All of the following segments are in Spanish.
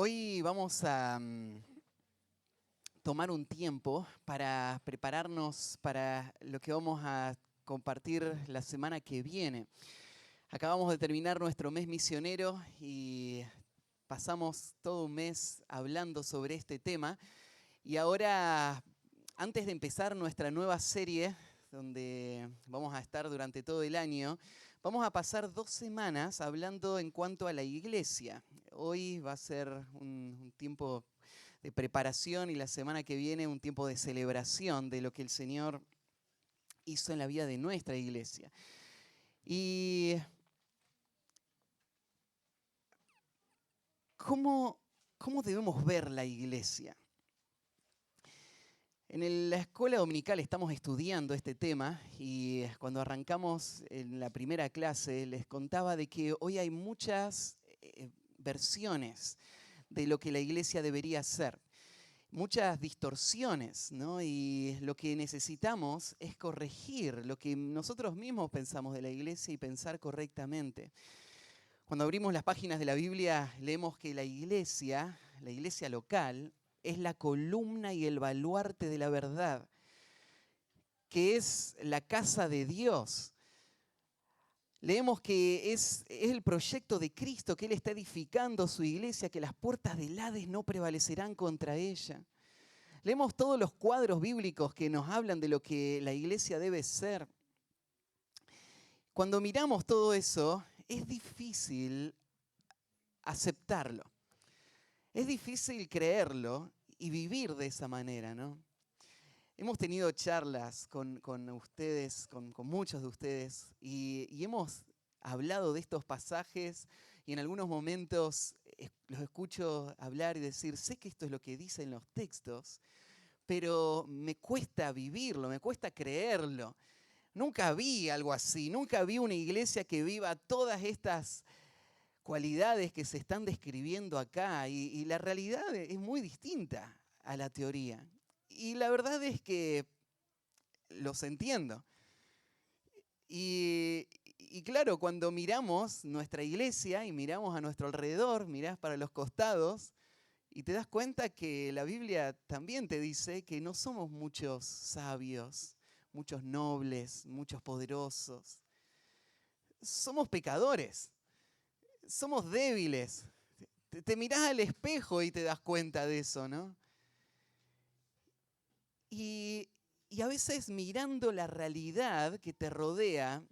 Hoy vamos a tomar un tiempo para prepararnos para lo que vamos a compartir la semana que viene. Acabamos de terminar nuestro mes misionero y pasamos todo un mes hablando sobre este tema. Y ahora, antes de empezar nuestra nueva serie, donde vamos a estar durante todo el año, vamos a pasar 2 semanas hablando en cuanto a la iglesia. Hoy va a ser un tiempo de preparación y la semana que viene un tiempo de celebración de lo que el Señor hizo en la vida de nuestra iglesia. Y ¿cómo debemos ver la iglesia? En la escuela dominical estamos estudiando este tema y cuando arrancamos en la primera clase les contaba de que hoy hay muchas versiones de lo que la iglesia debería ser, muchas distorsiones, ¿no? Y lo que necesitamos es corregir lo que nosotros mismos pensamos de la iglesia y pensar correctamente. Cuando abrimos las páginas de la Biblia leemos que la iglesia local, es la columna y el baluarte de la verdad, que es la casa de Dios. Leemos que es el proyecto de Cristo, que Él está edificando su iglesia, que las puertas del Hades no prevalecerán contra ella. Leemos todos los cuadros bíblicos que nos hablan de lo que la iglesia debe ser. Cuando miramos todo eso, es difícil aceptarlo. Es difícil creerlo y vivir de esa manera, ¿no? Hemos tenido charlas con ustedes, con muchos de ustedes, y hemos hablado de estos pasajes y en algunos momentos los escucho hablar y decir, sé que esto es lo que dicen los textos, pero me cuesta vivirlo, me cuesta creerlo. Nunca vi algo así, nunca vi una iglesia que viva todas estas cualidades que se están describiendo acá y la realidad es muy distinta a la teoría. Y la verdad es que los entiendo. Y claro, cuando miramos nuestra iglesia y miramos a nuestro alrededor, mirás para los costados y te das cuenta que la Biblia también te dice que no somos muchos sabios, muchos nobles, muchos poderosos. Somos pecadores, somos débiles. Te mirás al espejo y te das cuenta de eso, ¿no? Y a veces mirando la realidad que te rodea,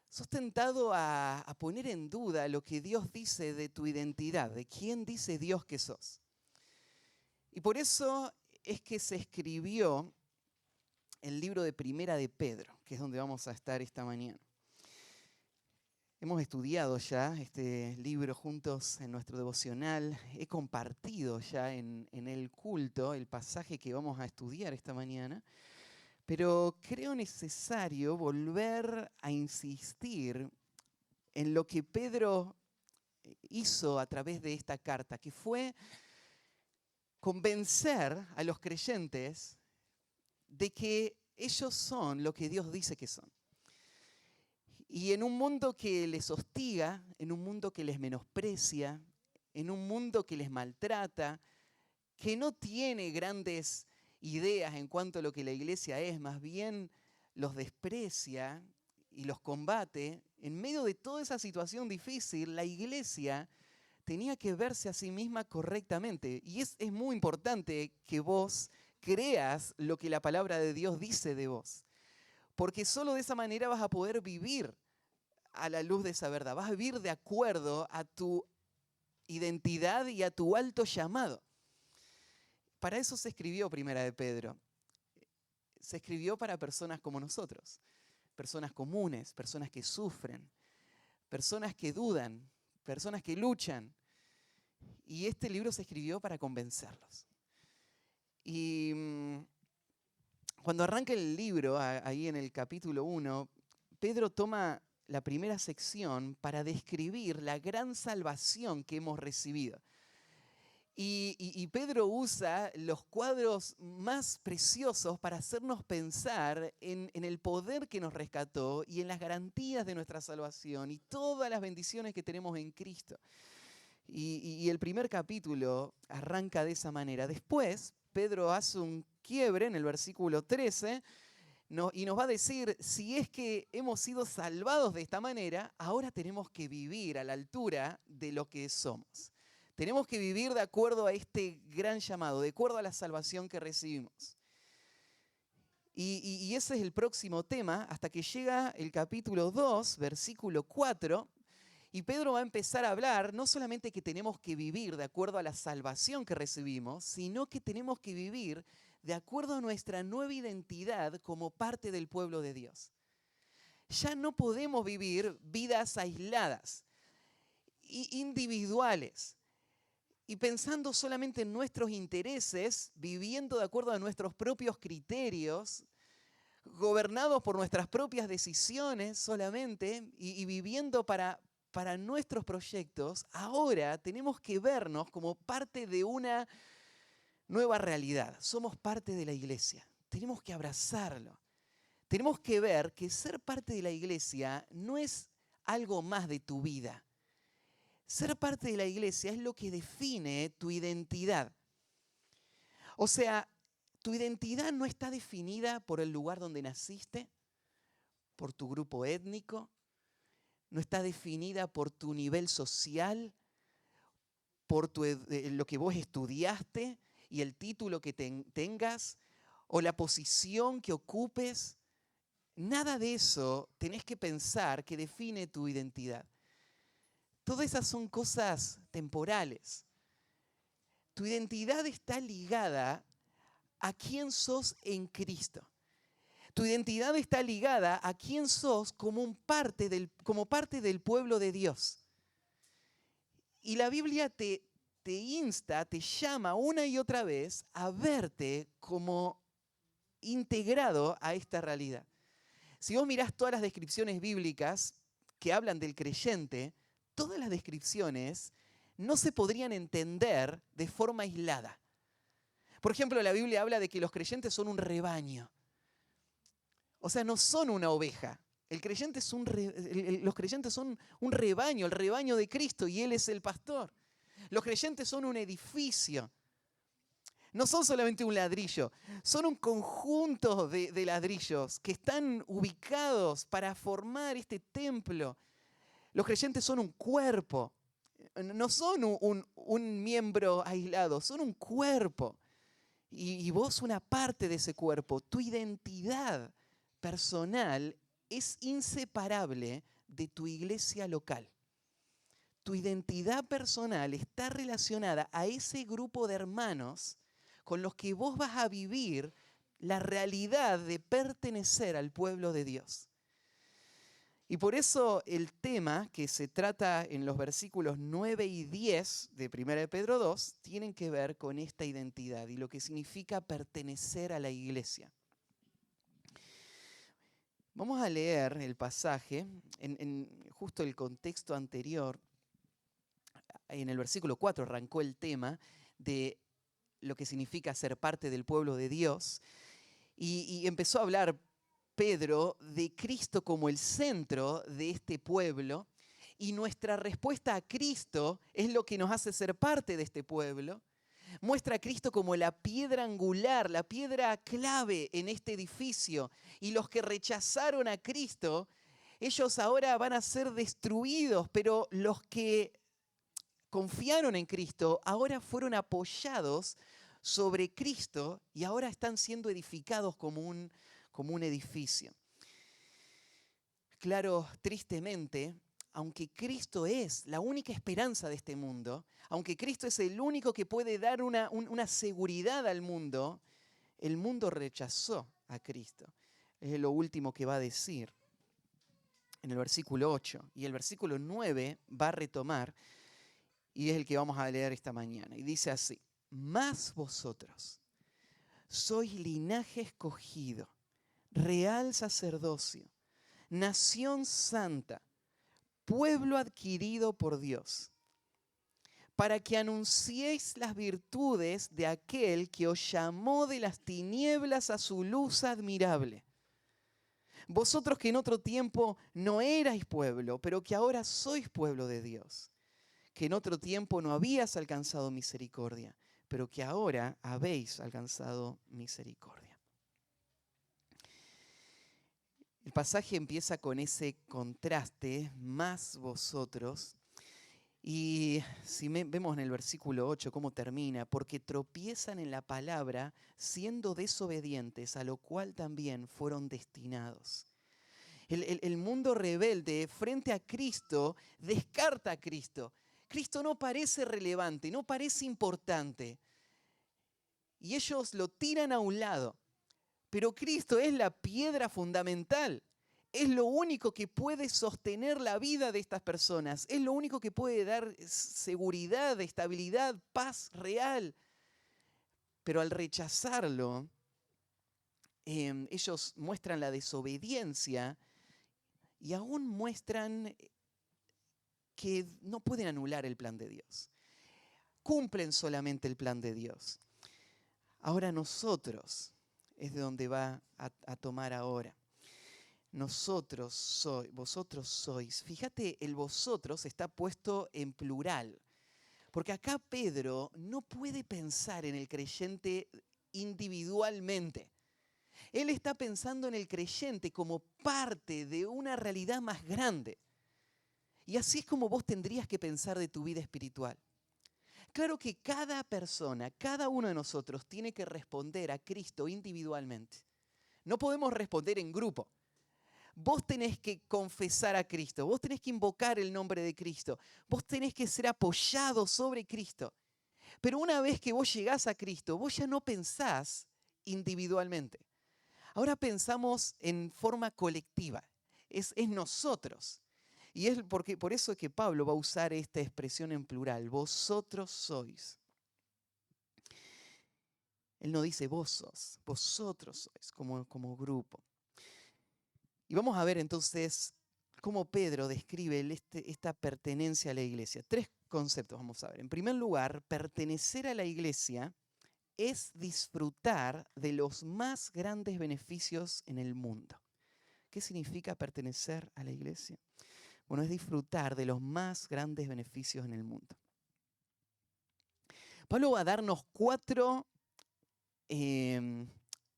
sos tentado a poner en duda lo que Dios dice de tu identidad, de quién dice Dios que sos. Y por eso es que se escribió el libro de Primera de Pedro, que es donde vamos a estar esta mañana. Hemos estudiado ya este libro juntos en nuestro devocional. He compartido ya en el culto el pasaje que vamos a estudiar esta mañana. Pero creo necesario volver a insistir en lo que Pedro hizo a través de esta carta, que fue convencer a los creyentes de que ellos son lo que Dios dice que son. Y en un mundo que les hostiga, en un mundo que les menosprecia, en un mundo que les maltrata, que no tiene grandes ideas en cuanto a lo que la iglesia es, más bien los desprecia y los combate, en medio de toda esa situación difícil, la iglesia tenía que verse a sí misma correctamente. Y es muy importante que vos creas lo que la palabra de Dios dice de vos. Porque solo de esa manera vas a poder vivir a la luz de esa verdad. Vas a vivir de acuerdo a tu identidad y a tu alto llamado. Para eso se escribió Primera de Pedro. Se escribió para personas como nosotros, personas comunes, personas que sufren, personas que dudan, personas que luchan. Y este libro se escribió para convencerlos. Y cuando arranca el libro, ahí en el capítulo 1, Pedro toma la primera sección para describir la gran salvación que hemos recibido. Y Pedro usa los cuadros más preciosos para hacernos pensar en el poder que nos rescató y en las garantías de nuestra salvación y todas las bendiciones que tenemos en Cristo. Y el primer capítulo arranca de esa manera. Después, Pedro hace un quiebre en el versículo 13 y nos va a decir, si es que hemos sido salvados de esta manera, ahora tenemos que vivir a la altura de lo que somos. Tenemos que vivir de acuerdo a este gran llamado, de acuerdo a la salvación que recibimos. Y ese es el próximo tema, hasta que llega el capítulo 2, versículo 4, y Pedro va a empezar a hablar no solamente que tenemos que vivir de acuerdo a la salvación que recibimos, sino que tenemos que vivir de acuerdo a nuestra nueva identidad como parte del pueblo de Dios. Ya no podemos vivir vidas aisladas, individuales, y pensando solamente en nuestros intereses, viviendo de acuerdo a nuestros propios criterios, gobernados por nuestras propias decisiones solamente y viviendo para nuestros proyectos. Ahora tenemos que vernos como parte de una nueva realidad. Somos parte de la iglesia. Tenemos que abrazarlo. Tenemos que ver que ser parte de la iglesia no es algo más de tu vida. Ser parte de la iglesia es lo que define tu identidad. O sea, tu identidad no está definida por el lugar donde naciste, por tu grupo étnico, no está definida por tu nivel social, por lo que vos estudiaste y el título que tengas o la posición que ocupes. Nada de eso tenés que pensar que define tu identidad. Todas esas son cosas temporales. Tu identidad está ligada a quién sos en Cristo. Tu identidad está ligada a quién sos como parte del pueblo de Dios. Y la Biblia te insta, te llama una y otra vez a verte como integrado a esta realidad. Si vos mirás todas las descripciones bíblicas que hablan del creyente, todas las descripciones no se podrían entender de forma aislada. Por ejemplo, la Biblia habla de que los creyentes son un rebaño. O sea, no son una oveja. Los creyentes son un rebaño, el rebaño de Cristo, y Él es el pastor. Los creyentes son un edificio. No son solamente un ladrillo, son un conjunto de ladrillos que están ubicados para formar este templo. Los creyentes son un cuerpo, no son un miembro aislado, son un cuerpo. Y vos una parte de ese cuerpo. Tu identidad personal es inseparable de tu iglesia local. Tu identidad personal está relacionada a ese grupo de hermanos con los que vos vas a vivir la realidad de pertenecer al pueblo de Dios. Y por eso el tema que se trata en los versículos 9 y 10 de 1 Pedro 2 tienen que ver con esta identidad y lo que significa pertenecer a la iglesia. Vamos a leer el pasaje en justo el contexto anterior. En el versículo 4 arrancó el tema de lo que significa ser parte del pueblo de Dios y empezó a hablar Pedro de Cristo como el centro de este pueblo, y nuestra respuesta a Cristo es lo que nos hace ser parte de este pueblo. Muestra a Cristo como la piedra angular, la piedra clave en este edificio, y los que rechazaron a Cristo, ellos ahora van a ser destruidos, pero los que confiaron en Cristo ahora fueron apoyados sobre Cristo y ahora están siendo edificados como un edificio. Claro, tristemente, aunque Cristo es la única esperanza de este mundo, aunque Cristo es el único que puede dar una seguridad al mundo, el mundo rechazó a Cristo. Es lo último que va a decir en el versículo 8. Y el versículo 9 va a retomar, y es el que vamos a leer esta mañana. Y dice así: mas vosotros sois linaje escogido, real sacerdocio, nación santa, pueblo adquirido por Dios, para que anunciéis las virtudes de aquel que os llamó de las tinieblas a su luz admirable. Vosotros que en otro tiempo no erais pueblo, pero que ahora sois pueblo de Dios, que en otro tiempo no habías alcanzado misericordia, pero que ahora habéis alcanzado misericordia. El pasaje empieza con ese contraste, más vosotros. Y si vemos en el versículo 8 cómo termina, porque tropiezan en la palabra siendo desobedientes, a lo cual también fueron destinados. El mundo rebelde frente a Cristo descarta a Cristo. Cristo no parece relevante, no parece importante. Y ellos lo tiran a un lado. Pero Cristo es la piedra fundamental. Es lo único que puede sostener la vida de estas personas. Es lo único que puede dar seguridad, estabilidad, paz real. Pero al rechazarlo, ellos muestran la desobediencia y aún muestran que no pueden anular el plan de Dios. Cumplen solamente el plan de Dios. Ahora nosotros, es de donde va a tomar ahora. Vosotros sois. Fíjate, el vosotros está puesto en plural. Porque acá Pedro no puede pensar en el creyente individualmente. Él está pensando en el creyente como parte de una realidad más grande. Y así es como vos tendrías que pensar de tu vida espiritual. Claro que cada persona, cada uno de nosotros tiene que responder a Cristo individualmente. No podemos responder en grupo. Vos tenés que confesar a Cristo, vos tenés que invocar el nombre de Cristo, vos tenés que ser apoyado sobre Cristo. Pero una vez que vos llegás a Cristo, vos ya no pensás individualmente. Ahora pensamos en forma colectiva, es nosotros. Y es por eso es que Pablo va a usar esta expresión en plural, vosotros sois. Él no dice vos sos, vosotros sois como grupo. Y vamos a ver entonces cómo Pedro describe esta pertenencia a la iglesia. 3 conceptos vamos a ver. En primer lugar, pertenecer a la iglesia es disfrutar de los más grandes beneficios en el mundo. ¿Qué significa pertenecer a la iglesia? Bueno, es disfrutar de los más grandes beneficios en el mundo. Pablo va a darnos 4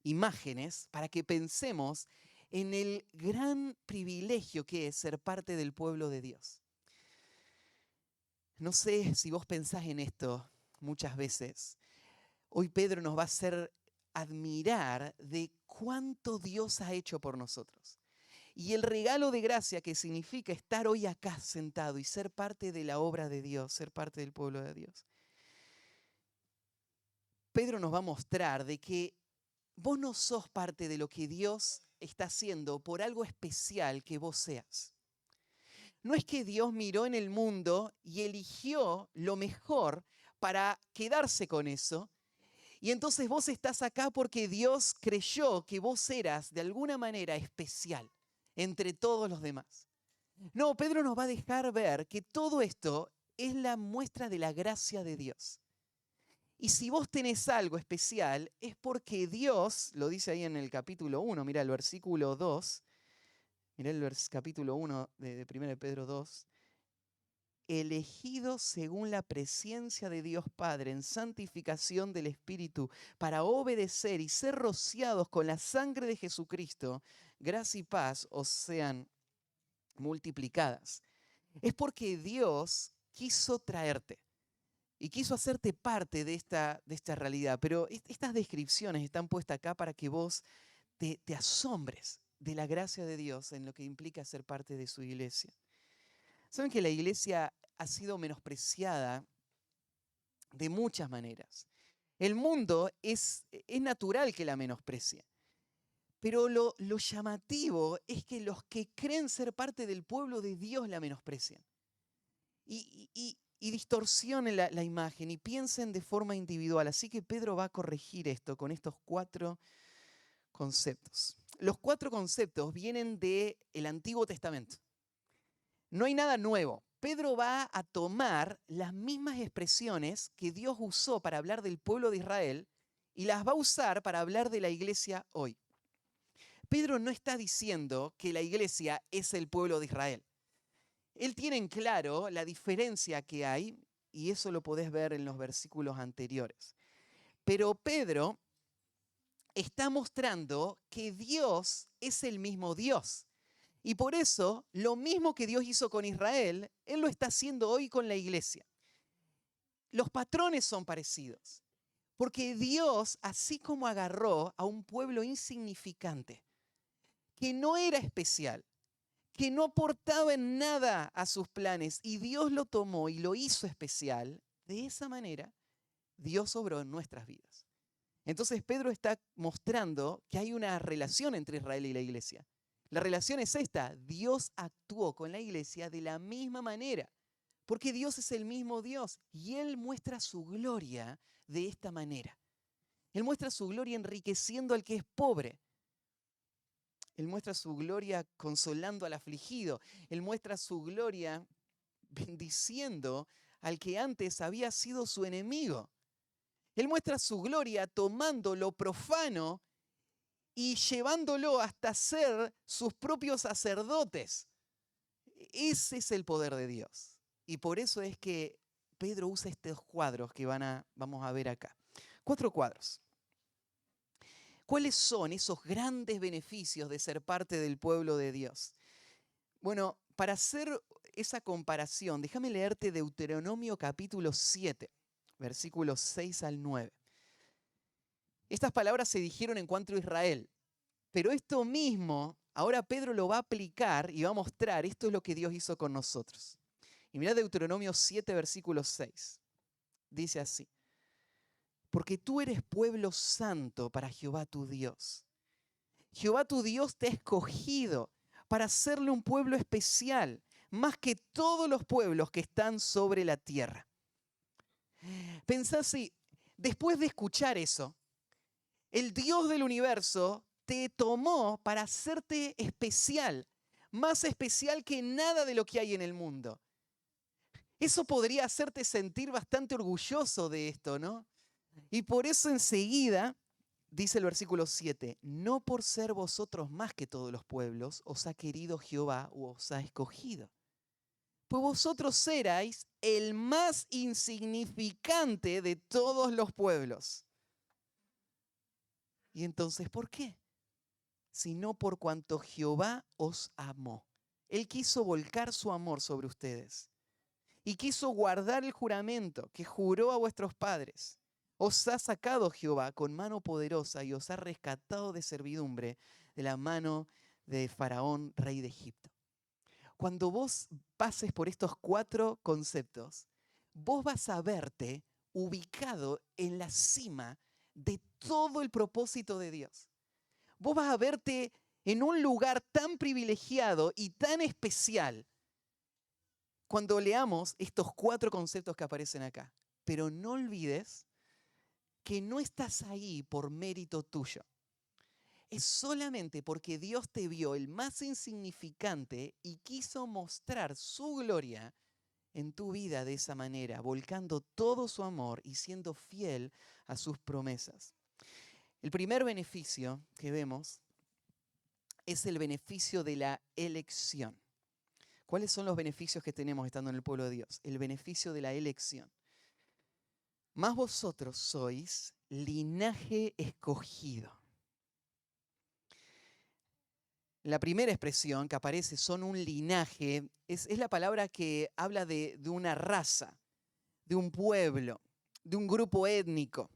imágenes para que pensemos en el gran privilegio que es ser parte del pueblo de Dios. No sé si vos pensás en esto muchas veces. Hoy Pedro nos va a hacer admirar de cuánto Dios ha hecho por nosotros. Y el regalo de gracia que significa estar hoy acá sentado y ser parte de la obra de Dios, ser parte del pueblo de Dios. Pedro nos va a mostrar de que vos no sos parte de lo que Dios está haciendo por algo especial que vos seas. No es que Dios miró en el mundo y eligió lo mejor para quedarse con eso. Y entonces vos estás acá porque Dios creyó que vos eras de alguna manera especial entre todos los demás. No, Pedro nos va a dejar ver que todo esto es la muestra de la gracia de Dios. Y si vos tenés algo especial, es porque Dios, lo dice ahí en el capítulo 1, mira el versículo 2, mira el capítulo 1 de 1 Pedro 2, elegidos según la presencia de Dios Padre en santificación del Espíritu para obedecer y ser rociados con la sangre de Jesucristo, gracia y paz os sean multiplicadas. Es porque Dios quiso traerte y quiso hacerte parte de esta realidad. Pero estas descripciones están puestas acá para que vos te asombres de la gracia de Dios en lo que implica ser parte de su iglesia. Saben que la iglesia ha sido menospreciada de muchas maneras. El mundo es natural que la menosprecie. Pero lo llamativo es que los que creen ser parte del pueblo de Dios la menosprecian. Y distorsionen la imagen y piensen de forma individual. Así que Pedro va a corregir esto con estos 4 conceptos. Los 4 conceptos vienen del Antiguo Testamento. No hay nada nuevo. Pedro va a tomar las mismas expresiones que Dios usó para hablar del pueblo de Israel y las va a usar para hablar de la iglesia hoy. Pedro no está diciendo que la iglesia es el pueblo de Israel. Él tiene en claro la diferencia que hay, y eso lo podés ver en los versículos anteriores. Pero Pedro está mostrando que Dios es el mismo Dios. Y por eso, lo mismo que Dios hizo con Israel, Él lo está haciendo hoy con la iglesia. Los patrones son parecidos. Porque Dios, así como agarró a un pueblo insignificante, que no era especial, que no aportaba en nada a sus planes, y Dios lo tomó y lo hizo especial, de esa manera Dios obró en nuestras vidas. Entonces Pedro está mostrando que hay una relación entre Israel y la iglesia. La relación es esta: Dios actuó con la iglesia de la misma manera, porque Dios es el mismo Dios y Él muestra su gloria de esta manera. Él muestra su gloria enriqueciendo al que es pobre. Él muestra su gloria consolando al afligido. Él muestra su gloria bendiciendo al que antes había sido su enemigo. Él muestra su gloria tomando lo profano y llevándolo hasta ser sus propios sacerdotes. Ese es el poder de Dios. Y por eso es que Pedro usa estos cuadros que vamos a ver acá. 4 cuadros. ¿Cuáles son esos grandes beneficios de ser parte del pueblo de Dios? Bueno, para hacer esa comparación, déjame leerte Deuteronomio capítulo 7, versículos 6 al 9. Estas palabras se dijeron en cuanto a Israel, pero esto mismo, ahora Pedro lo va a aplicar y va a mostrar, esto es lo que Dios hizo con nosotros. Y mirá Deuteronomio 7, versículo 6. Dice así: porque tú eres pueblo santo para Jehová tu Dios. Jehová tu Dios te ha escogido para hacerle un pueblo especial, más que todos los pueblos que están sobre la tierra. Pensá si, después de escuchar eso, el Dios del universo te tomó para hacerte especial, más especial que nada de lo que hay en el mundo. Eso podría hacerte sentir bastante orgulloso de esto, ¿no? Y por eso enseguida dice el versículo 7, no por ser vosotros más que todos los pueblos, os ha querido Jehová o os ha escogido. Pues vosotros erais el más insignificante de todos los pueblos. Y entonces, ¿por qué? Sino por cuanto Jehová os amó. Él quiso volcar su amor sobre ustedes y quiso guardar el juramento que juró a vuestros padres. Os ha sacado Jehová con mano poderosa y os ha rescatado de servidumbre de la mano de Faraón, rey de Egipto. Cuando vos pases por estos 4 conceptos, vos vas a verte ubicado en la cima de todo el propósito de Dios. Vos vas a verte en un lugar tan privilegiado y tan especial cuando leamos estos 4 conceptos que aparecen acá. Pero no olvides que no estás ahí por mérito tuyo. Es solamente porque Dios te vio el más insignificante y quiso mostrar su gloria en tu vida de esa manera, volcando todo su amor y siendo fiel a sus promesas. El primer beneficio que vemos es el beneficio de la elección. ¿Cuáles son los beneficios que tenemos estando en el pueblo de Dios? El beneficio de la elección. Mas vosotros sois linaje escogido. La primera expresión que aparece son un linaje, es la palabra que habla de una raza, de un pueblo, de un grupo étnico.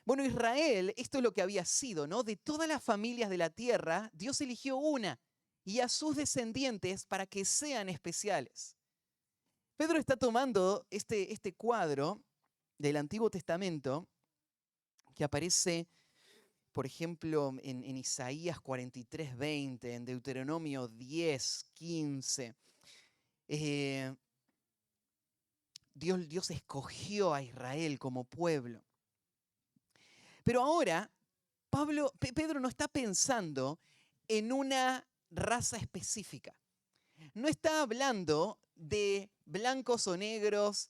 Bueno, Israel, esto es lo que había sido, ¿no? De todas las familias de la tierra, Dios eligió una y a sus descendientes para que sean especiales. Pedro está tomando este cuadro del Antiguo Testamento que aparece, por ejemplo, en Isaías 43:20, en Deuteronomio 10:15. Dios escogió a Israel como pueblo. Pero ahora, Pedro no está pensando en una raza específica. No está hablando de blancos o negros,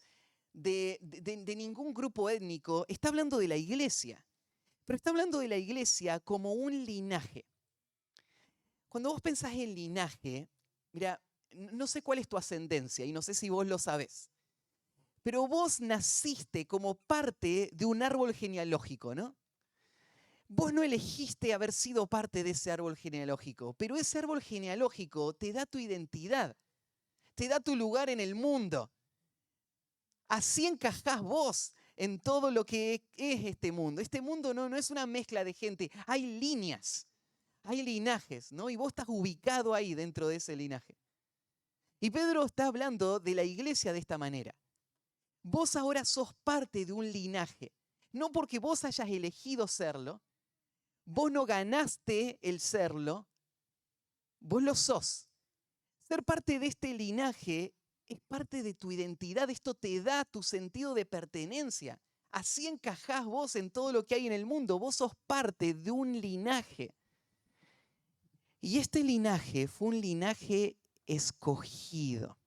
de ningún grupo étnico. Está hablando de la iglesia. Pero está hablando de la iglesia como un linaje. Cuando vos pensás en linaje, mira, no sé cuál es tu ascendencia y no sé si vos lo sabés, pero vos naciste como parte de un árbol genealógico, ¿no? Vos no elegiste haber sido parte de ese árbol genealógico, pero ese árbol genealógico te da tu identidad, te da tu lugar en el mundo. Así encajás vos en todo lo que es este mundo. Este mundo no es una mezcla de gente, hay líneas, hay linajes, ¿no? Y vos estás ubicado ahí dentro de ese linaje. Y Pedro está hablando de la iglesia de esta manera. Vos ahora sos parte de un linaje, no porque vos hayas elegido serlo, vos no ganaste el serlo, vos lo sos. Ser parte de este linaje es parte de tu identidad, esto te da tu sentido de pertenencia. Así encajás vos en todo lo que hay en el mundo, vos sos parte de un linaje. Y este linaje fue un linaje escogido.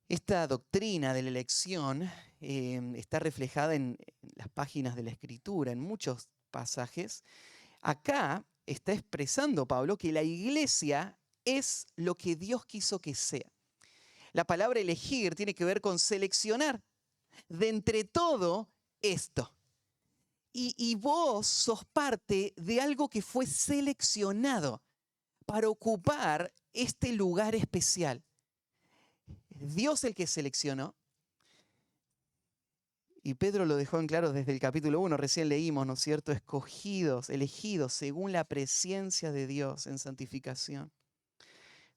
Esta doctrina de la elección está reflejada en las páginas de la Escritura, en muchos pasajes. Acá está expresando Pablo que la iglesia es lo que Dios quiso que sea. La palabra elegir tiene que ver con seleccionar de entre todo esto. Y vos sos parte de algo que fue seleccionado para ocupar este lugar especial. Dios el que seleccionó. Y Pedro lo dejó en claro desde el capítulo 1, recién leímos, ¿no es cierto? Escogidos, elegidos según la presencia de Dios en santificación.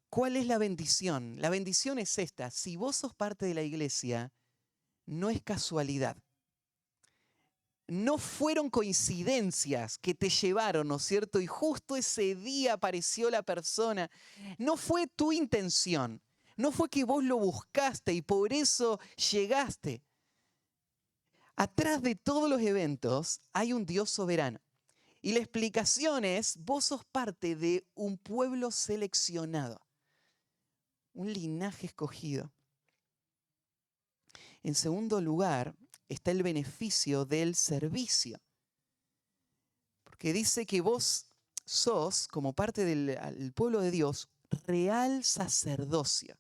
¿Cuál es la bendición? La bendición es esta: si vos sos parte de la iglesia, no es casualidad. No fueron coincidencias que te llevaron, ¿no es cierto? Y justo ese día apareció la persona. No fue tu intención. No fue que vos lo buscaste y por eso llegaste. Atrás de todos los eventos hay un Dios soberano. Y la explicación es: vos sos parte de un pueblo seleccionado, un linaje escogido. En segundo lugar, está el beneficio del servicio. Porque dice que vos sos, como parte del pueblo de Dios, real sacerdocio.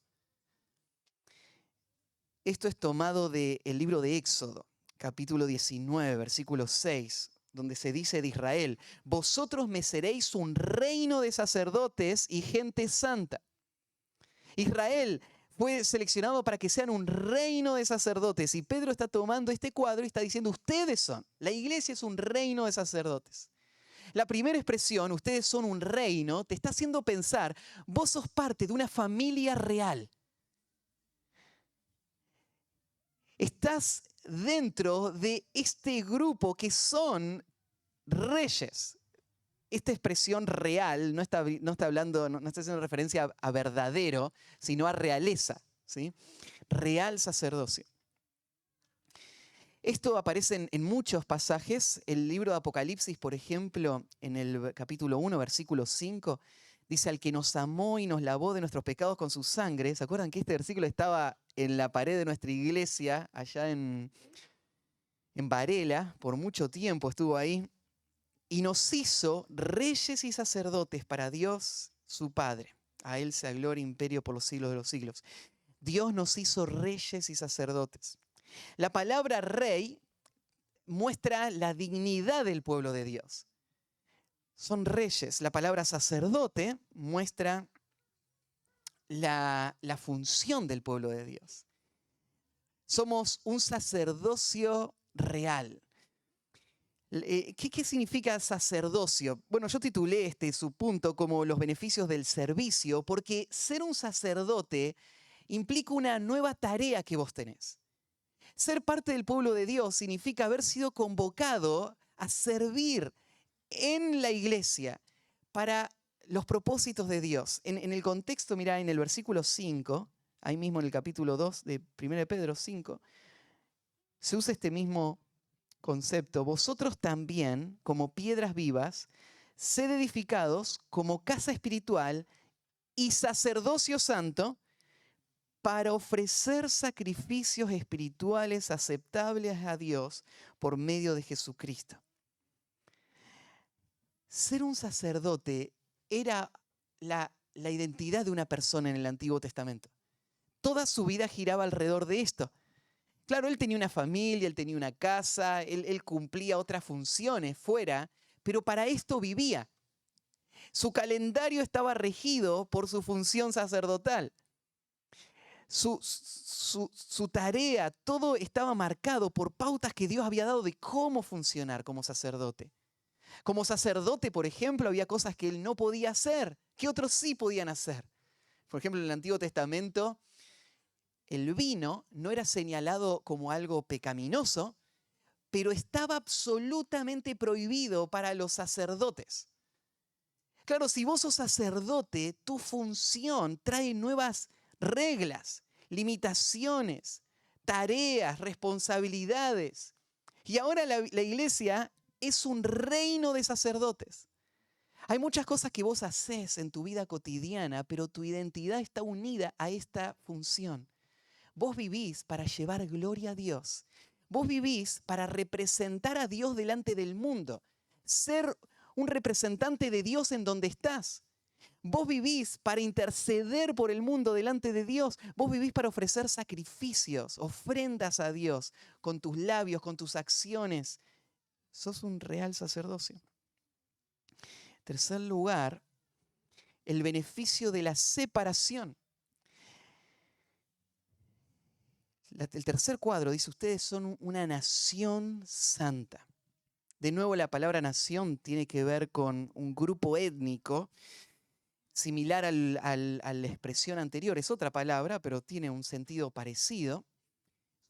Esto es tomado del libro de Éxodo, capítulo 19, versículo 6, donde se dice de Israel: vosotros me seréis un reino de sacerdotes y gente santa. Israel fue seleccionado para que sean un reino de sacerdotes. Y Pedro está tomando este cuadro y está diciendo: ustedes son, la iglesia es un reino de sacerdotes. La primera expresión, ustedes son un reino, te está haciendo pensar: vos sos parte de una familia real. Estás dentro de este grupo que son reyes. Esta expresión real no está hablando, no está haciendo referencia a verdadero, sino a realeza, ¿sí? Real sacerdocio. Esto aparece en muchos pasajes. El libro de Apocalipsis, por ejemplo, en el capítulo 1, versículo 5, dice: al que nos amó y nos lavó de nuestros pecados con su sangre. ¿Se acuerdan que este versículo estaba en la pared de nuestra iglesia, allá en Varela? Por mucho tiempo estuvo ahí. Y nos hizo reyes y sacerdotes para Dios su Padre. A Él sea gloria e imperio por los siglos de los siglos. Dios nos hizo reyes y sacerdotes. La palabra rey muestra la dignidad del pueblo de Dios. Son reyes. La palabra sacerdote muestra la función del pueblo de Dios. Somos un sacerdocio real. ¿Qué significa sacerdocio? Bueno, yo titulé su punto como los beneficios del servicio, porque ser un sacerdote implica una nueva tarea que vos tenés. Ser parte del pueblo de Dios significa haber sido convocado a servir en la iglesia para los propósitos de Dios. En el contexto, mirá, en el versículo 5, ahí mismo en el capítulo 2 de 1 Pedro 5, se usa este mismo concepto: vosotros también, como piedras vivas, sed edificados como casa espiritual y sacerdocio santo para ofrecer sacrificios espirituales aceptables a Dios por medio de Jesucristo. Ser un sacerdote era la identidad de una persona en el Antiguo Testamento. Toda su vida giraba alrededor de esto. Claro, él tenía una familia, él tenía una casa, él cumplía otras funciones fuera, pero para esto vivía. Su calendario estaba regido por su función sacerdotal. Su tarea, todo estaba marcado por pautas que Dios había dado de cómo funcionar como sacerdote. Como sacerdote, por ejemplo, había cosas que él no podía hacer, que otros sí podían hacer. Por ejemplo, en el Antiguo Testamento, el vino no era señalado como algo pecaminoso, pero estaba absolutamente prohibido para los sacerdotes. Claro, si vos sos sacerdote, tu función trae nuevas reglas, limitaciones, tareas, responsabilidades. Y ahora la iglesia es un reino de sacerdotes. Hay muchas cosas que vos haces en tu vida cotidiana, pero tu identidad está unida a esta función. Vos vivís para llevar gloria a Dios. Vos vivís para representar a Dios delante del mundo. Ser un representante de Dios en donde estás. Vos vivís para interceder por el mundo delante de Dios. Vos vivís para ofrecer sacrificios, ofrendas a Dios con tus labios, con tus acciones. Sos un real sacerdocio. Tercer lugar, el beneficio de la separación. El tercer cuadro dice, ustedes son una nación santa. De nuevo, la palabra nación tiene que ver con un grupo étnico similar a la expresión anterior. Es otra palabra, pero tiene un sentido parecido.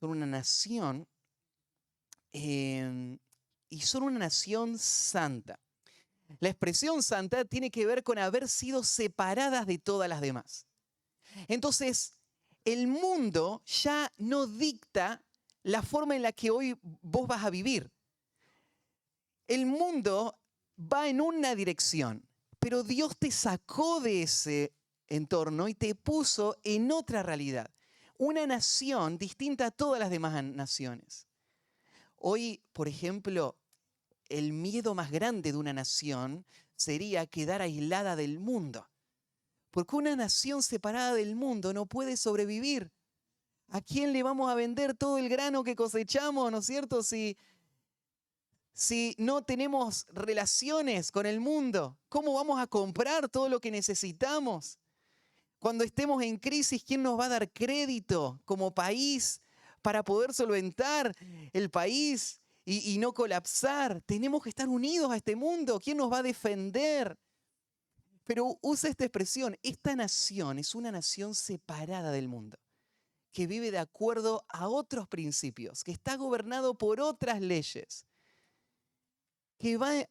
Son una nación y son una nación santa. La expresión santa tiene que ver con haber sido separadas de todas las demás. Entonces, el mundo ya no dicta la forma en la que hoy vos vas a vivir. El mundo va en una dirección, pero Dios te sacó de ese entorno y te puso en otra realidad. Una nación distinta a todas las demás naciones. Hoy, por ejemplo, el miedo más grande de una nación sería quedar aislada del mundo. Porque una nación separada del mundo no puede sobrevivir. ¿A quién le vamos a vender todo el grano que cosechamos, no es cierto? Si no tenemos relaciones con el mundo, ¿cómo vamos a comprar todo lo que necesitamos? Cuando estemos en crisis, ¿quién nos va a dar crédito como país para poder solventar el país y no colapsar? Tenemos que estar unidos a este mundo. ¿Quién nos va a defender? Pero usa esta expresión, esta nación es una nación separada del mundo, que vive de acuerdo a otros principios, que está gobernado por otras leyes, que va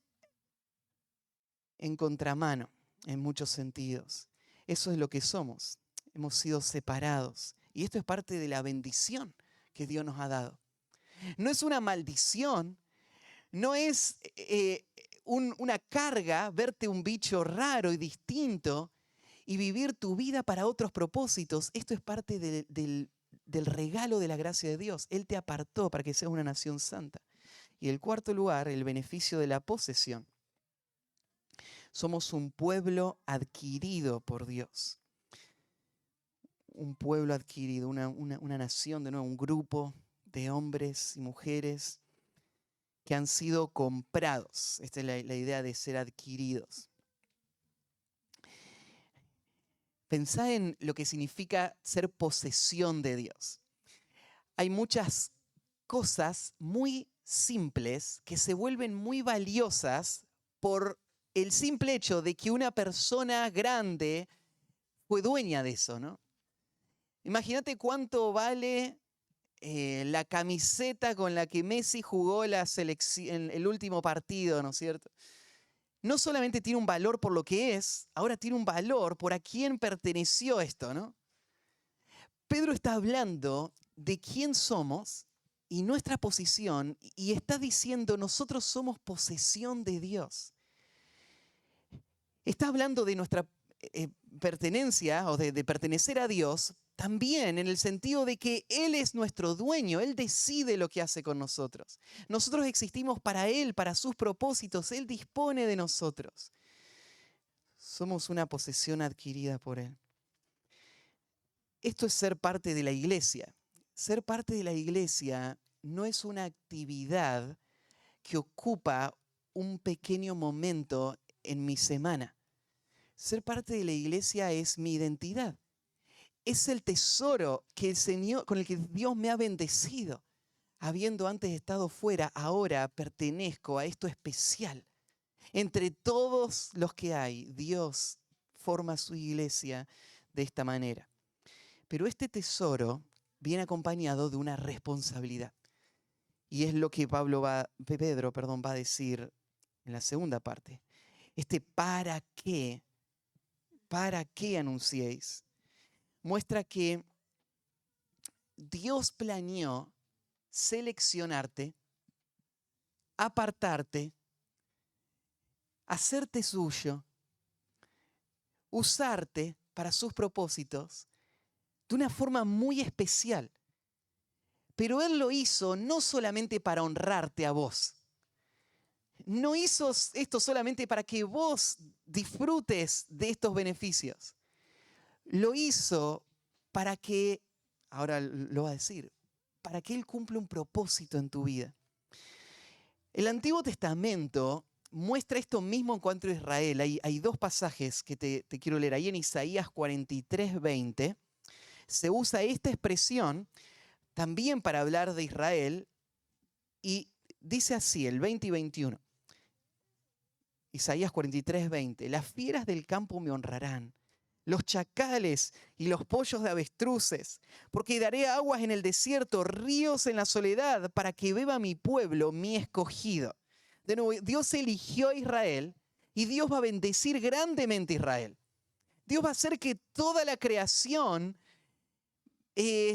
en contramano en muchos sentidos. Eso es lo que somos, hemos sido separados. Y esto es parte de la bendición que Dios nos ha dado. No es una maldición, no es una carga verte un bicho raro y distinto y vivir tu vida para otros propósitos. Esto es parte del regalo de la gracia de Dios. Él te apartó para que seas una nación santa. Y el cuarto lugar, el beneficio de la posesión. Somos un pueblo adquirido por Dios. Un pueblo adquirido, una nación, de nuevo, un grupo de hombres y mujeres que han sido comprados. Esta es la idea de ser adquiridos. Pensá en lo que significa ser posesión de Dios. Hay muchas cosas muy simples que se vuelven muy valiosas por el simple hecho de que una persona grande fue dueña de eso, ¿no? Imagínate cuánto vale la camiseta con la que Messi jugó en el último partido, ¿no es cierto? No solamente tiene un valor por lo que es, ahora tiene un valor por a quién perteneció esto, ¿no? Pedro está hablando de quién somos y nuestra posición y está diciendo nosotros somos posesión de Dios. Está hablando de nuestra pertenencia o de pertenecer a Dios también en el sentido de que Él es nuestro dueño, Él decide lo que hace con nosotros. Nosotros existimos para Él, para sus propósitos, Él dispone de nosotros. Somos una posesión adquirida por Él. Esto es ser parte de la iglesia. Ser parte de la iglesia no es una actividad que ocupa un pequeño momento en mi semana. Ser parte de la iglesia es mi identidad. Es el tesoro que el Señor, con el que Dios me ha bendecido. Habiendo antes estado fuera, ahora pertenezco a esto especial. Entre todos los que hay, Dios forma su iglesia de esta manera. Pero este tesoro viene acompañado de una responsabilidad. Y es lo que Pedro va a decir en la segunda parte. ¿Para qué anunciéis? Muestra que Dios planeó seleccionarte, apartarte, hacerte suyo, usarte para sus propósitos de una forma muy especial. Pero Él lo hizo no solamente para honrarte a vos. No hizo esto solamente para que vos disfrutes de estos beneficios. Lo hizo para que, ahora lo va a decir, para que Él cumpla un propósito en tu vida. El Antiguo Testamento muestra esto mismo en cuanto a Israel. Hay dos pasajes que te quiero leer. Ahí en Isaías 43:20 se usa esta expresión también para hablar de Israel y dice así, el 20 y 21. Isaías 43:20. Las fieras del campo me honrarán, los chacales y los pollos de avestruces, porque daré aguas en el desierto, ríos en la soledad, para que beba mi pueblo, mi escogido. De nuevo, Dios eligió a Israel y Dios va a bendecir grandemente a Israel. Dios va a hacer que toda la creación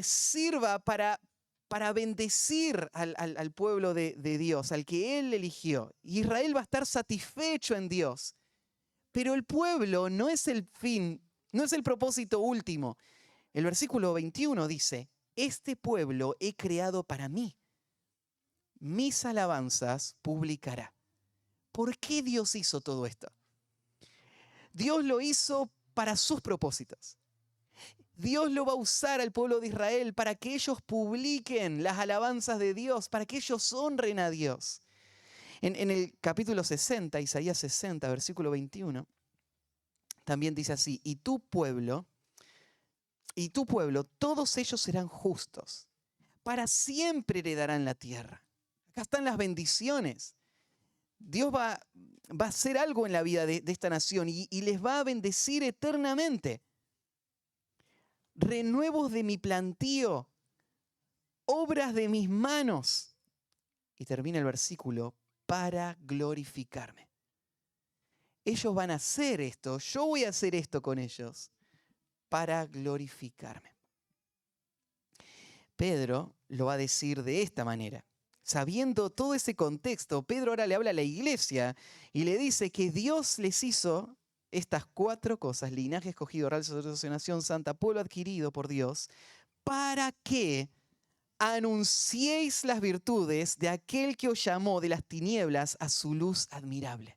sirva para bendecir al pueblo de Dios, al que Él eligió. Israel va a estar satisfecho en Dios. Pero el pueblo no es el fin, no es el propósito último. El versículo 21 dice, este pueblo he creado para mí. Mis alabanzas publicará. ¿Por qué Dios hizo todo esto? Dios lo hizo para sus propósitos. Dios lo va a usar al pueblo de Israel para que ellos publiquen las alabanzas de Dios, para que ellos honren a Dios. En el capítulo 60, Isaías 60, versículo 21, también dice así, y tu pueblo, todos ellos serán justos, para siempre heredarán la tierra. Acá están las bendiciones. Dios va a hacer algo en la vida de esta nación y les va a bendecir eternamente. Renuevos de mi plantío, obras de mis manos. Y termina el versículo, para glorificarme. Ellos van a hacer esto, yo voy a hacer esto con ellos, para glorificarme. Pedro lo va a decir de esta manera. Sabiendo todo ese contexto, Pedro ahora le habla a la iglesia y le dice que Dios les hizo estas 4 cosas, linaje escogido, real sacerdocio, nación santa, pueblo adquirido por Dios, para que anunciéis las virtudes de aquel que os llamó de las tinieblas a su luz admirable.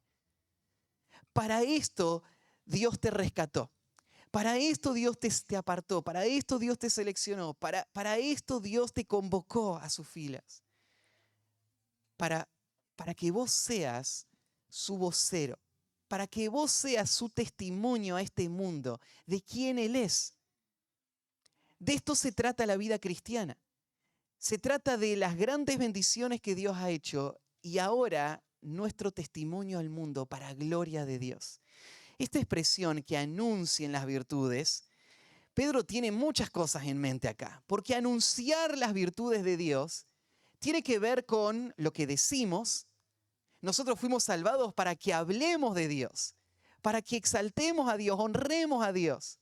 Para esto Dios te rescató. Para esto Dios te apartó. Para esto Dios te seleccionó. Para esto Dios te convocó a sus filas. Para que vos seas su vocero. Para que vos seas su testimonio a este mundo de quién Él es. De esto se trata la vida cristiana. Se trata de las grandes bendiciones que Dios ha hecho y ahora nuestro testimonio al mundo para gloria de Dios. Esta expresión que anuncien las virtudes, Pedro tiene muchas cosas en mente acá, porque anunciar las virtudes de Dios tiene que ver con lo que decimos. Nosotros fuimos salvados para que hablemos de Dios, para que exaltemos a Dios, honremos a Dios.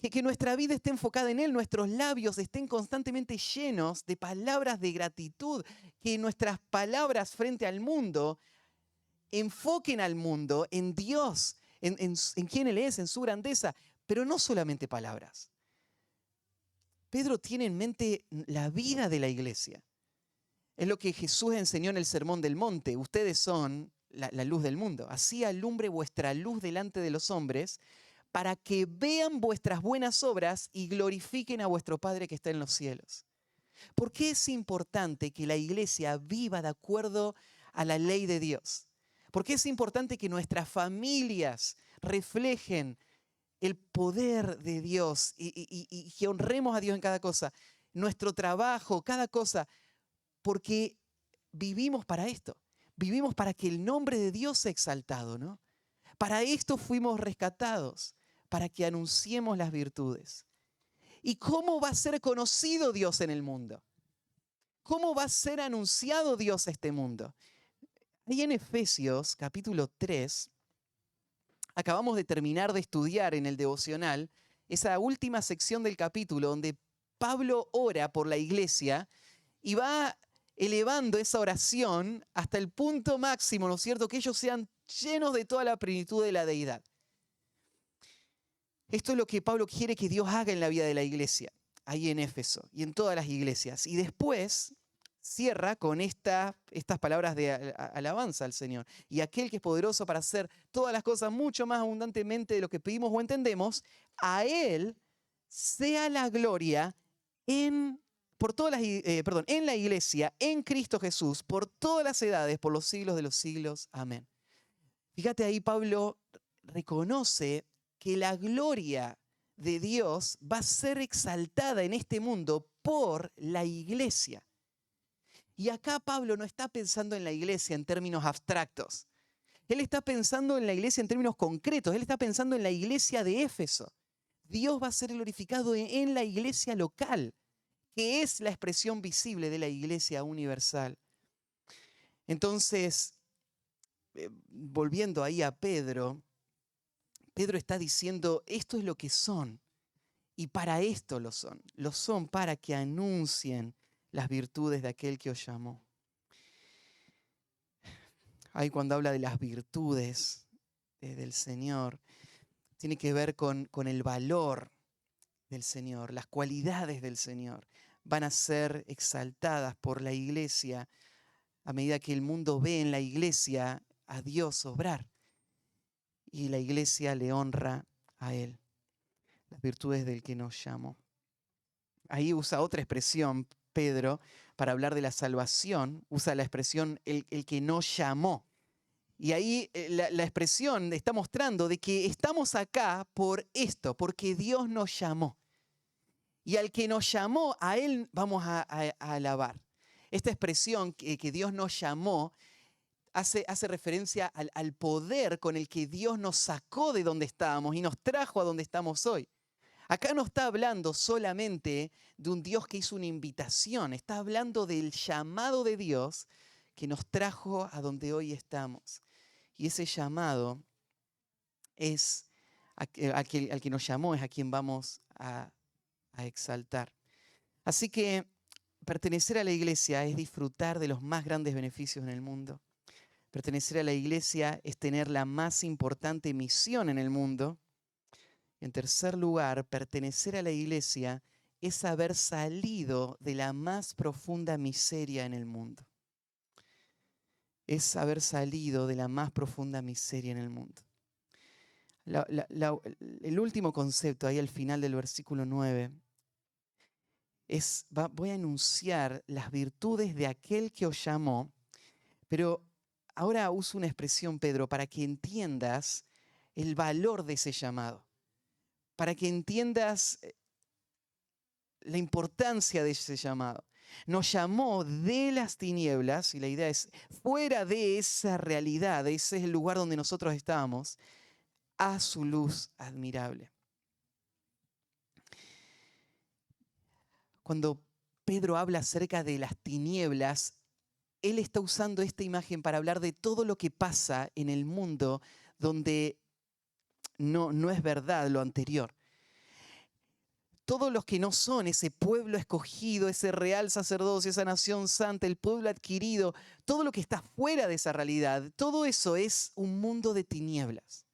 Que nuestra vida esté enfocada en Él, nuestros labios estén constantemente llenos de palabras de gratitud, que nuestras palabras frente al mundo enfoquen al mundo en Dios, en quién Él es, en su grandeza, pero no solamente palabras. Pedro tiene en mente la vida de la iglesia. Es lo que Jesús enseñó en el Sermón del Monte. Ustedes son la luz del mundo. Así alumbre vuestra luz delante de los hombres, para que vean vuestras buenas obras y glorifiquen a vuestro Padre que está en los cielos. ¿Por qué es importante que la iglesia viva de acuerdo a la ley de Dios? ¿Por qué es importante que nuestras familias reflejen el poder de Dios y que honremos a Dios en cada cosa? Nuestro trabajo, cada cosa, porque vivimos para esto. Vivimos para que el nombre de Dios sea exaltado, ¿no? Para esto fuimos rescatados, para que anunciemos las virtudes. ¿Y cómo va a ser conocido Dios en el mundo? ¿Cómo va a ser anunciado Dios a este mundo? Ahí en Efesios capítulo 3, acabamos de terminar de estudiar en el devocional esa última sección del capítulo donde Pablo ora por la iglesia y va elevando esa oración hasta el punto máximo, ¿no es cierto? Que ellos sean llenos de toda la plenitud de la deidad. Esto es lo que Pablo quiere que Dios haga en la vida de la iglesia, ahí en Éfeso y en todas las iglesias. Y después cierra con estas palabras de alabanza al Señor. Y aquel que es poderoso para hacer todas las cosas mucho más abundantemente de lo que pedimos o entendemos, a Él sea la gloria en la iglesia, en Cristo Jesús, por todas las edades, por los siglos de los siglos. Amén. Fíjate ahí, Pablo reconoce que la gloria de Dios va a ser exaltada en este mundo por la iglesia. Y acá Pablo no está pensando en la iglesia en términos abstractos. Él está pensando en la iglesia en términos concretos. Él está pensando en la iglesia de Éfeso. Dios va a ser glorificado en la iglesia local, que es la expresión visible de la iglesia universal. Entonces, volviendo ahí a Pedro, Pedro está diciendo, esto es lo que son, y para esto lo son. Lo son para que anuncien las virtudes de aquel que os llamó. Ahí cuando habla de las virtudes del Señor, tiene que ver con el valor del Señor, las cualidades del Señor. Van a ser exaltadas por la iglesia a medida que el mundo ve en la iglesia a Dios obrar. Y la iglesia le honra a Él, las virtudes del que nos llamó. Ahí usa otra expresión, Pedro, para hablar de la salvación, usa la expresión el que nos llamó. Y ahí la expresión está mostrando de que estamos acá por esto, porque Dios nos llamó. Y al que nos llamó, a Él vamos a alabar. Esta expresión que Dios nos llamó hace referencia al poder con el que Dios nos sacó de donde estábamos y nos trajo a donde estamos hoy. Acá no está hablando solamente de un Dios que hizo una invitación, está hablando del llamado de Dios que nos trajo a donde hoy estamos. Y ese llamado es al que nos llamó, es a quien vamos a exaltar. Así que pertenecer a la iglesia es disfrutar de los más grandes beneficios en el mundo. Pertenecer a la iglesia es tener la más importante misión en el mundo. En tercer lugar, pertenecer a la iglesia es haber salido de la más profunda miseria en el mundo. Es haber salido de la más profunda miseria en el mundo. El último concepto, ahí al final del versículo 9, voy a anunciar las virtudes de aquel que os llamó, pero ahora uso una expresión, Pedro, para que entiendas el valor de ese llamado, para que entiendas la importancia de ese llamado. Nos llamó de las tinieblas, y la idea es fuera de esa realidad, ese es el lugar donde nosotros estábamos, a su luz admirable. Cuando Pedro habla acerca de las tinieblas, él está usando esta imagen para hablar de todo lo que pasa en el mundo donde no es verdad lo anterior. Todos los que no son ese pueblo escogido, ese real sacerdocio, esa nación santa, el pueblo adquirido, todo lo que está fuera de esa realidad, todo eso es un mundo de tinieblas.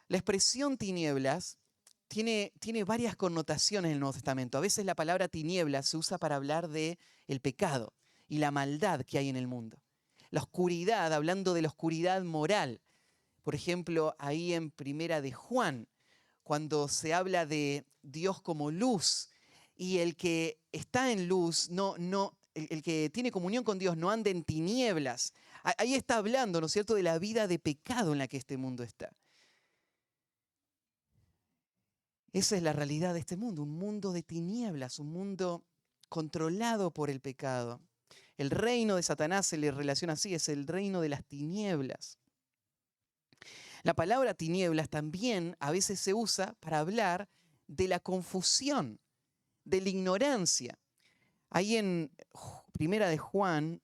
La expresión tinieblas tiene varias connotaciones en el Nuevo Testamento. A veces la palabra tinieblas se usa para hablar de el pecado y la maldad que hay en el mundo. la oscuridad, hablando de la oscuridad moral. Por ejemplo, ahí en Primera de Juan, cuando se habla de Dios como luz y el que está en luz, el que tiene comunión con Dios no anda en tinieblas. Ahí está hablando, ¿no es cierto?, de la vida de pecado en la que este mundo está. Esa es la realidad de este mundo, un mundo de tinieblas, un mundo controlado por el pecado. El reino de Satanás se le relaciona así, es el reino de las tinieblas. La palabra tinieblas también a veces se usa para hablar de la confusión, de la ignorancia. Ahí en Primera de Juan,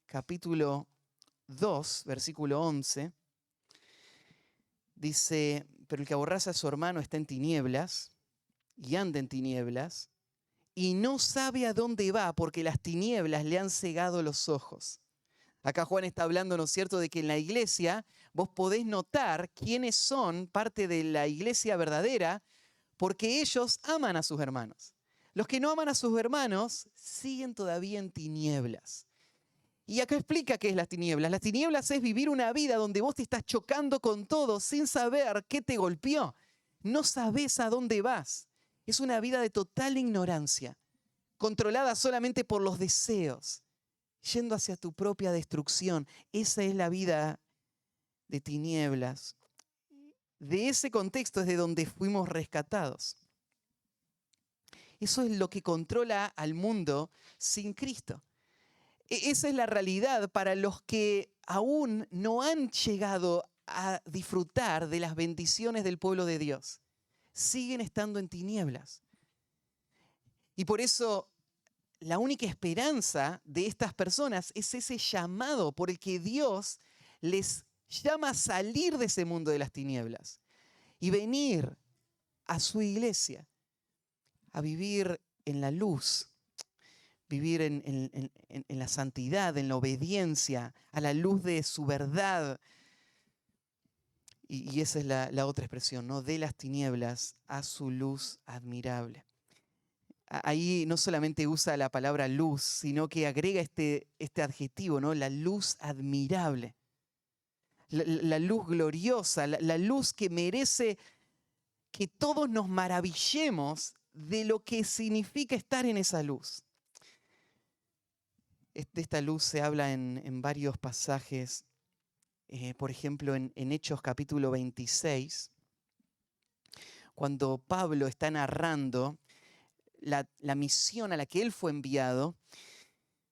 capítulo 2, versículo 11, dice, pero el que aborraza a su hermano está en tinieblas y anda en tinieblas y no sabe a dónde va porque las tinieblas le han cegado los ojos. Acá Juan está hablando, ¿no es cierto?, de que en la iglesia vos podés notar quiénes son parte de la iglesia verdadera porque ellos aman a sus hermanos. Los que no aman a sus hermanos siguen todavía en tinieblas. Y acá explica qué es las tinieblas. Las tinieblas es vivir una vida donde vos te estás chocando con todo sin saber qué te golpeó. No sabés a dónde vas. Es una vida de total ignorancia, controlada solamente por los deseos, yendo hacia tu propia destrucción. Esa es la vida de tinieblas. De ese contexto es de donde fuimos rescatados. Eso es lo que controla al mundo sin Cristo. Esa es la realidad para los que aún no han llegado a disfrutar de las bendiciones del pueblo de Dios. Siguen estando en tinieblas. Y por eso la única esperanza de estas personas es ese llamado por el que Dios les llama a salir de ese mundo de las tinieblas y venir a su iglesia, a vivir en la luz, vivir en la santidad, en la obediencia, a la luz de su verdad. Y esa es la otra expresión, ¿no? De las tinieblas a su luz admirable. Ahí no solamente usa la palabra luz, sino que agrega este adjetivo, ¿no? La luz admirable. La luz gloriosa, la luz que merece que todos nos maravillemos de lo que significa estar en esa luz. De esta luz se habla en varios pasajes, por ejemplo en Hechos capítulo 26, cuando Pablo está narrando la misión a la que él fue enviado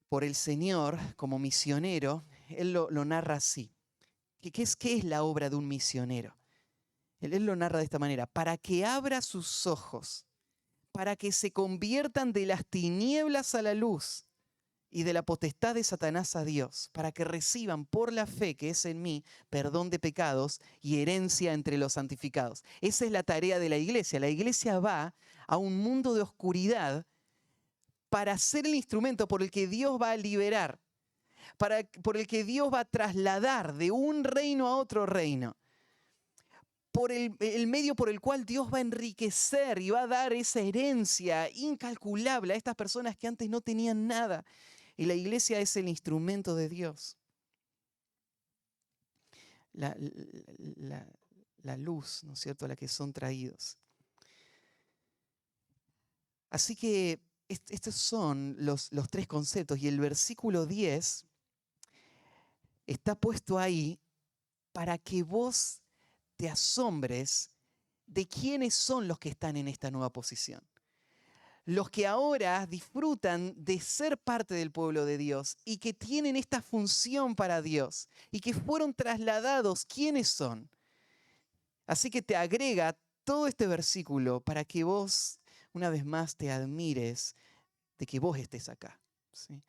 por el Señor como misionero. Él lo narra así. ¿Qué es la obra de un misionero? Él lo narra de esta manera: para que abra sus ojos, para que se conviertan de las tinieblas a la luz y de la potestad de Satanás a Dios, para que reciban por la fe que es en mí perdón de pecados y herencia entre los santificados. Esa es la tarea de la iglesia. La iglesia va a un mundo de oscuridad para ser el instrumento por el que Dios va a liberar, por el que Dios va a trasladar de un reino a otro reino, por el medio por el cual Dios va a enriquecer y va a dar esa herencia incalculable a estas personas que antes no tenían nada. Y la iglesia es el instrumento de Dios. La luz, ¿no es cierto?, a la que son traídos. Así que estos son los tres conceptos. Y el versículo 10 está puesto ahí para que vos te asombres de quiénes son los que están en esta nueva posición. Los que ahora disfrutan de ser parte del pueblo de Dios y que tienen esta función para Dios y que fueron trasladados, ¿quiénes son? Así que te agrega todo este versículo para que vos una vez más te admires de que vos estés acá, ¿sí?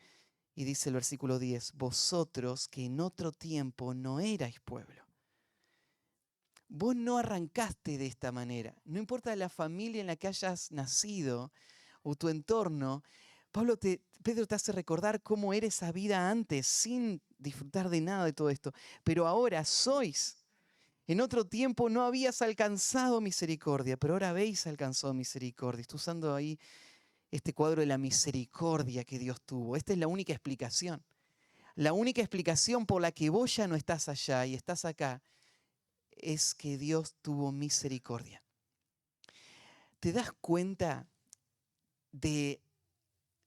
Y dice el versículo 10, vosotros que en otro tiempo no erais pueblo. Vos no arrancaste de esta manera. No importa la familia en la que hayas nacido o tu entorno, Pedro te hace recordar cómo era esa vida antes, sin disfrutar de nada de todo esto. Pero ahora sois. En otro tiempo no habías alcanzado misericordia, pero ahora habéis alcanzado misericordia. Estoy usando ahí este cuadro de la misericordia que Dios tuvo. Esta es la única explicación. La única explicación por la que vos ya no estás allá y estás acá es que Dios tuvo misericordia. ¿Te das cuenta de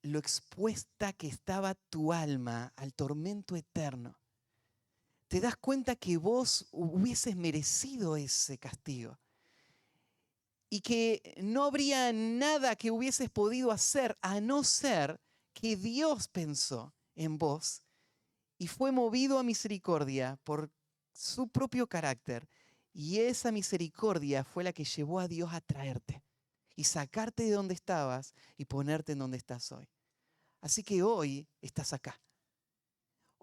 lo expuesta que estaba tu alma al tormento eterno? ¿Te das cuenta que vos hubieses merecido ese castigo? Y que no habría nada que hubieses podido hacer a no ser que Dios pensó en vos y fue movido a misericordia por su propio carácter. Y esa misericordia fue la que llevó a Dios a traerte y sacarte de donde estabas y ponerte en donde estás hoy. Así que hoy estás acá.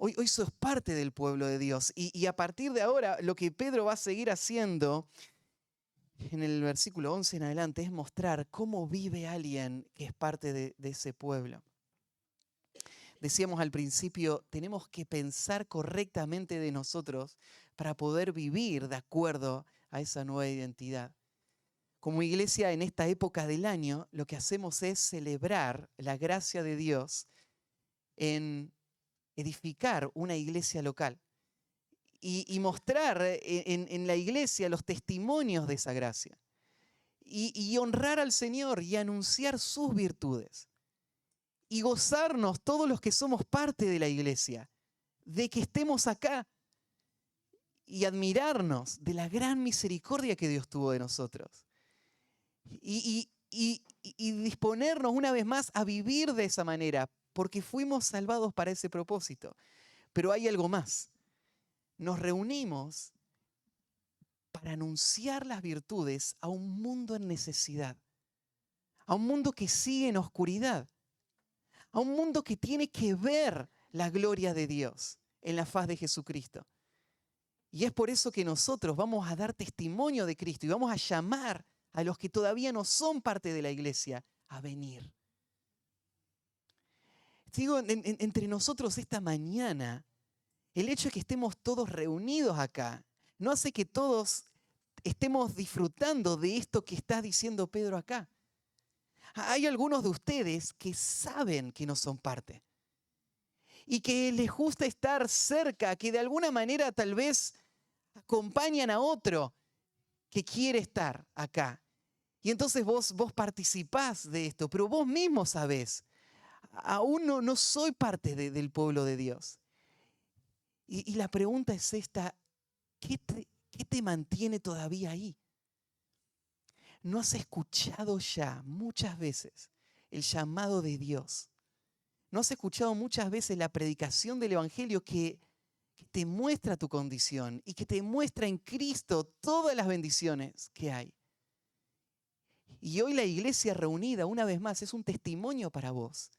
Hoy sos parte del pueblo de Dios. Y a partir de ahora, lo que Pedro va a seguir haciendo en el versículo 11 en adelante es mostrar cómo vive alguien que es parte de ese pueblo. Decíamos al principio, tenemos que pensar correctamente de nosotros para poder vivir de acuerdo a esa nueva identidad. Como iglesia en esta época del año, lo que hacemos es celebrar la gracia de Dios en edificar una iglesia local y mostrar en la iglesia los testimonios de esa gracia y honrar al Señor y anunciar sus virtudes y gozarnos todos los que somos parte de la iglesia de que estemos acá y admirarnos de la gran misericordia que Dios tuvo de nosotros y disponernos una vez más a vivir de esa manera porque fuimos salvados para ese propósito. Pero hay algo más. Nos reunimos para anunciar las virtudes a un mundo en necesidad, a un mundo que sigue en oscuridad, a un mundo que tiene que ver la gloria de Dios en la faz de Jesucristo. Y es por eso que nosotros vamos a dar testimonio de Cristo y vamos a llamar a los que todavía no son parte de la iglesia a venir. Digo, entre nosotros esta mañana, el hecho de que estemos todos reunidos acá no hace que todos estemos disfrutando de esto que está diciendo Pedro acá. Hay algunos de ustedes que saben que no son parte y que les gusta estar cerca, que de alguna manera tal vez acompañan a otro que quiere estar acá. Y entonces vos participás de esto, pero vos mismo sabés, aún no soy parte del pueblo de Dios. Y la pregunta es esta, ¿qué te mantiene todavía ahí? ¿No has escuchado ya muchas veces el llamado de Dios? ¿No has escuchado muchas veces la predicación del Evangelio que te muestra tu condición y que te muestra en Cristo todas las bendiciones que hay? Y hoy la iglesia reunida, una vez más, es un testimonio para vos.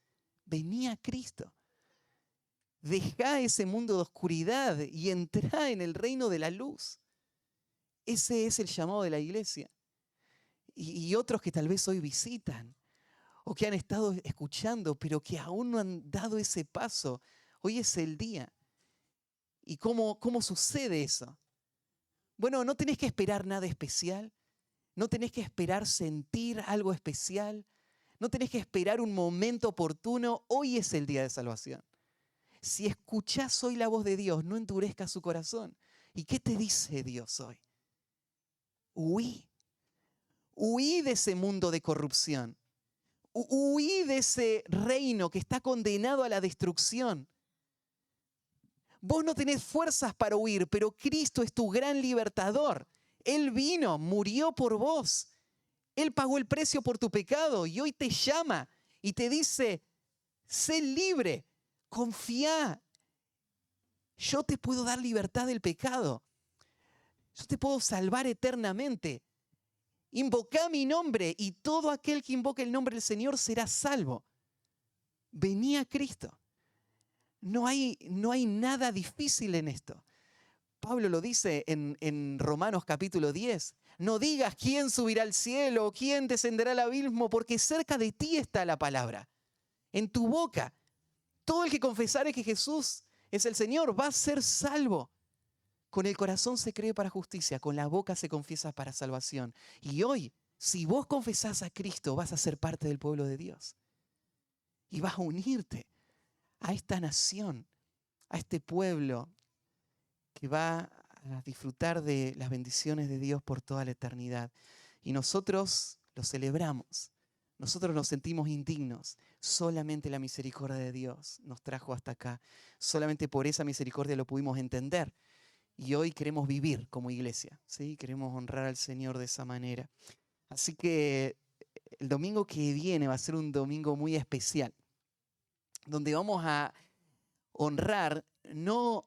Vení a Cristo. Dejá ese mundo de oscuridad y entrá en el reino de la luz. Ese es el llamado de la iglesia. Y otros que tal vez hoy visitan o que han estado escuchando, pero que aún no han dado ese paso. Hoy es el día. ¿Y cómo sucede eso? Bueno, no tenés que esperar nada especial. No tenés que esperar sentir algo especial. No tenés que esperar un momento oportuno. Hoy es el día de salvación. Si escuchás hoy la voz de Dios, no endurezcas su corazón. ¿Y qué te dice Dios hoy? Huí. Huí de ese mundo de corrupción. Huí de ese reino que está condenado a la destrucción. Vos no tenés fuerzas para huir, pero Cristo es tu gran libertador. Él vino, murió por vos. Él pagó el precio por tu pecado y hoy te llama y te dice, sé libre, confía. Yo te puedo dar libertad del pecado. Yo te puedo salvar eternamente. Invocá mi nombre y todo aquel que invoque el nombre del Señor será salvo. Vení a Cristo. No hay nada difícil en esto. Pablo lo dice en Romanos capítulo 10. No digas quién subirá al cielo o quién descenderá al abismo, porque cerca de ti está la palabra, en tu boca. Todo el que confesare que Jesús es el Señor va a ser salvo. Con el corazón se cree para justicia, con la boca se confiesa para salvación. Y hoy, si vos confesás a Cristo, vas a ser parte del pueblo de Dios. y vas a unirte a esta nación, a este pueblo que va a disfrutar de las bendiciones de Dios por toda la eternidad. Y nosotros lo celebramos. Nosotros nos sentimos indignos. Solamente la misericordia de Dios nos trajo hasta acá. Solamente por esa misericordia lo pudimos entender. Y hoy queremos vivir como iglesia, ¿sí? Queremos honrar al Señor de esa manera. Así que el domingo que viene va a ser un domingo muy especial, donde vamos a honrar no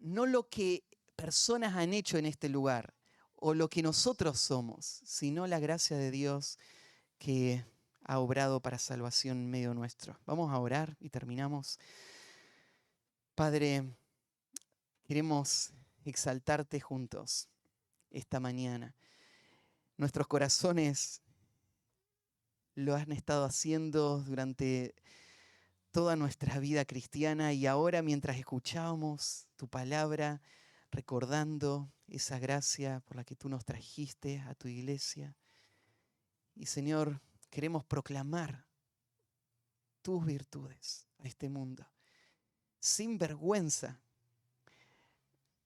lo que personas han hecho en este lugar o lo que nosotros somos, sino la gracia de Dios que ha obrado para salvación en medio nuestro. Vamos a orar y terminamos. Padre, queremos exaltarte juntos esta mañana. Nuestros corazones lo han estado haciendo durante toda nuestra vida cristiana y ahora mientras escuchábamos tu palabra, recordando esa gracia por la que tú nos trajiste a tu iglesia. Y Señor, queremos proclamar tus virtudes a este mundo, sin vergüenza,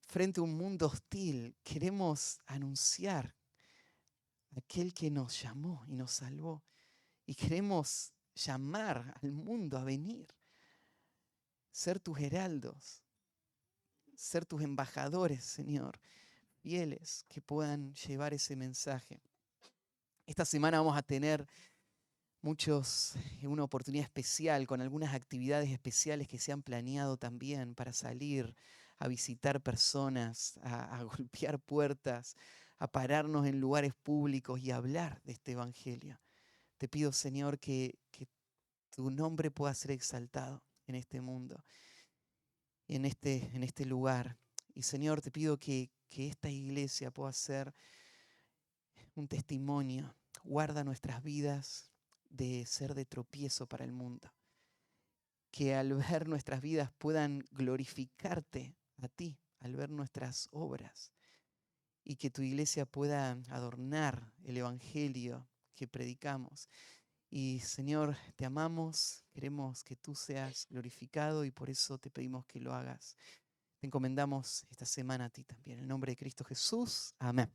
frente a un mundo hostil. Queremos anunciar a aquel que nos llamó y nos salvó. Y queremos llamar al mundo a venir, ser tus heraldos, ser tus embajadores, Señor, fieles que puedan llevar ese mensaje. Esta semana vamos a tener una oportunidad especial con algunas actividades especiales que se han planeado también para salir a visitar personas, a golpear puertas, a pararnos en lugares públicos y hablar de este evangelio. Te pido, Señor, que tu nombre pueda ser exaltado en este mundo, en este lugar. Y Señor, te pido que esta iglesia pueda ser un testimonio. Guarda nuestras vidas de ser de tropiezo para el mundo. Que al ver nuestras vidas puedan glorificarte a ti, al ver nuestras obras. Y que tu iglesia pueda adornar el evangelio que predicamos. Y Señor, te amamos, queremos que tú seas glorificado y por eso te pedimos que lo hagas. Te encomendamos esta semana a ti también. En el nombre de Cristo Jesús. Amén.